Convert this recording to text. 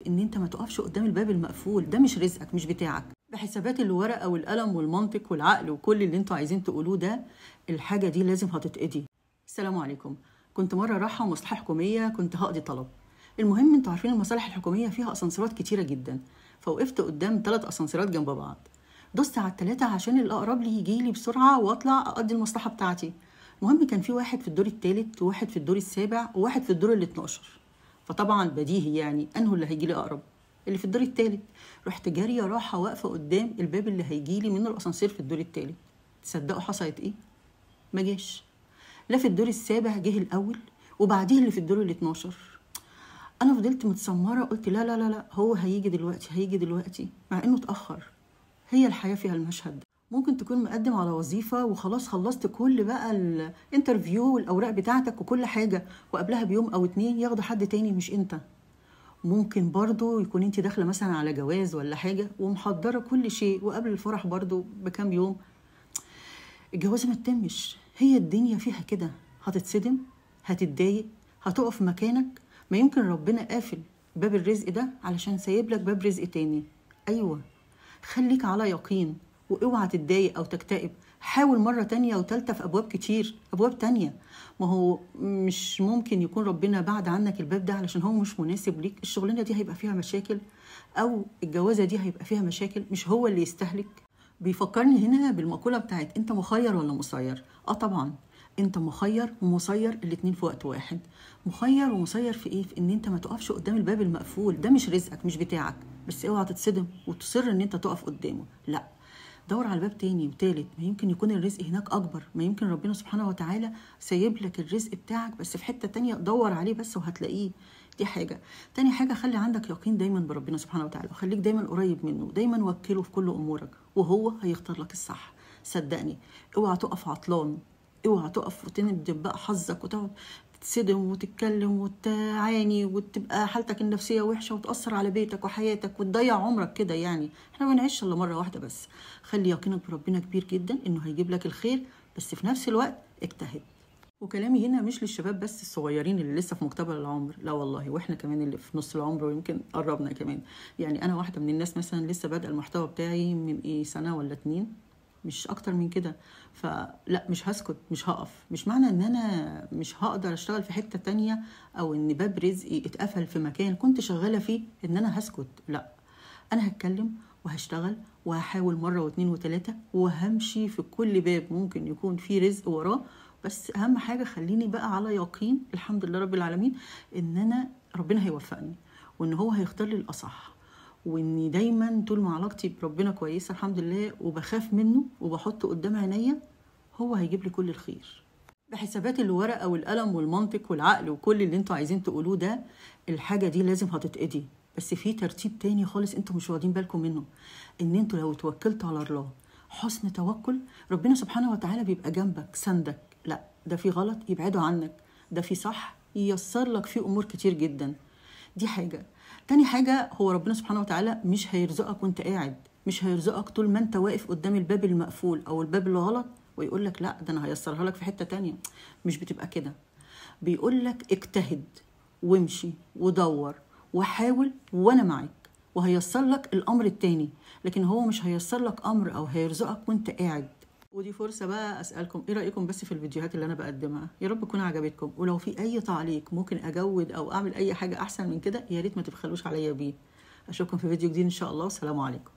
ان انت ما تقفش قدام الباب المقفول، ده مش رزقك، مش بتاعك. بحسابات الورقه والقلم والمنطق والعقل وكل اللي انتوا عايزين تقولوه ده، الحاجه دي لازم هتتقضي. السلام عليكم. كنت مره رايحه مصلحه حكوميه، كنت هقضي طلب. المهم انتوا عارفين المصالح الحكوميه فيها اسانسيرات كتيره جدا، فوقفت قدام 3 اسانسيرات جنب بعض. دوست على ال3 عشان الاقرب لي يجي لي بسرعه واطلع اقضي المصلحه بتاعتي. المهم كان في واحد في الدور الثالث وواحد في الدور السابع وواحد في الدور ال12. فطبعا بديهي يعني انه اللي هيجي لي اقرب، اللي في الدور الثالث. رحت جاريه رايحه واقفه قدام الباب اللي هيجي لي منه الاسانسير في الدور الثالث. تصدقوا حصلت ايه؟ ما جاش. لا في الدور السابع جه الاول وبعديه اللي في الدور ال12. انا فضلت متسمره، قلت لا لا لا لا، هو هيجي دلوقتي هيجي دلوقتي، مع انه اتاخر. هي الحياه فيها المشهد ده. ممكن تكون مقدم على وظيفه وخلاص خلصت كل بقى الانترفيو والاوراق بتاعتك وكل حاجه، وقبلها بيوم او 2 ياخدوا حد تاني مش انت. ممكن برضو يكون انت داخله مثلا على جواز ولا حاجه ومحضره كل شيء، وقبل الفرح برضو بكام يوم الجواز ما تتمش. هي الدنيا فيها كده، هتتصدم، هتتضايق، هتقف مكانك. ما يمكن ربنا قافل باب الرزق ده علشان سايب لك باب رزق تاني. ايوه، خليك على يقين واوعى تتضايق او تكتئب. حاول مرة تانية وتالتة في ابواب كتير، ابواب تانية. ما هو مش ممكن يكون ربنا بعد عنك الباب ده علشان هو مش مناسب ليك. الشغلانة دي هيبقى فيها مشاكل، او الجوازة دي هيبقى فيها مشاكل، مش هو اللي يستهلك. بيفكرني هنا بالمقولة بتاعت انت مخير ولا مسير. طبعا انت مخير ومسير، الاتنين في وقت واحد. مخير ومسير في ايه؟ في ان انت ما تقفش قدام الباب المقفول، ده مش رزقك، مش بتاعك. بس اوعى تتصدم وتصر ان انت تقف قدامه، لا، دور على باب تاني وتالت. ما يمكن يكون الرزق هناك اكبر، ما يمكن ربنا سبحانه وتعالى سايب لك الرزق بتاعك بس في حتة تانية. دور عليه بس وهتلاقيه. دي حاجة. تاني حاجة، خلي عندك يقين دايما بربنا سبحانه وتعالى، وخليك دايما قريب منه، دايما وكله في كل امورك وهو هيختار لك الصح. صدقني، اوعى تقف عطلان، اوعى تقف وتندب بقى حظك وتقعد تتصدم وتتكلم وتعاني وتبقى حالتك النفسية وحشة وتأثر على بيتك وحياتك وتضيع عمرك كده. يعني احنا ما بنعيش الا مرة واحدة بس. خلي يقينك بربنا كبير جدا انه هيجيب لك الخير، بس في نفس الوقت اجتهد. وكلامي هنا مش للشباب بس الصغيرين اللي لسه في مقتبل العمر، لا والله، واحنا كمان اللي في نص العمر ويمكن قربنا كمان. يعني انا واحدة من الناس مثلا لسه بادئه المحتوى بتاعي من سنة ولا 2، مش اكتر من كده. فلا، مش هسكت، مش هقف. مش معنى ان انا مش هقدر اشتغل في حتة تانية او ان باب رزقي اتقفل في مكان كنت شغالة فيه ان انا هسكت. لا، انا هتكلم وهشتغل وهحاول مرة واثنين وثلاثة، وهمشي في كل باب ممكن يكون فيه رزق وراه. بس اهم حاجة خليني بقى على يقين، الحمد لله رب العالمين، ان انا ربنا هيوفقني وان هو هيختار لي الاصح، واني دايما طول ما علاقتي بربنا كويسه الحمد لله وبخاف منه وبحطه قدام عينيا، هو هيجيب لي كل الخير. بحسابات الورقه والقلم والمنطق والعقل وكل اللي انتوا عايزين تقولوه ده، الحاجه دي لازم هتتقضي. بس في ترتيب تاني خالص انتوا مش واخدين بالكم منه، ان انتوا لو توكلتوا على الله حسن توكل، ربنا سبحانه وتعالى بيبقى جنبك سندك. لا، ده في غلط يبعده عنك، ده في صح ييسر لك فيه امور كتير جدا. دي حاجه. تاني حاجة، هو ربنا سبحانه وتعالى مش هيرزقك وانت قاعد، مش هيرزقك طول ما انت واقف قدام الباب المقفول او الباب اللي غلط ويقول لك لا ده انا هيسرها لك في حتة تانية. مش بتبقى كده. بيقول لك اجتهد وامشي ودور وحاول وانا معاك، وهيسر لك الامر التاني. لكن هو مش هيسر لك امر او هيرزقك وانت قاعد. ودي فرصة بقى أسألكم إيه رأيكم بس في الفيديوهات اللي أنا بقدمها؟ يا رب تكون عجبتكم، ولو في أي تعليق ممكن أجود أو أعمل أي حاجة أحسن من كده يا ريت ما تبخلوش عليا بيه. أشوفكم في فيديو جديد إن شاء الله، والسلام عليكم.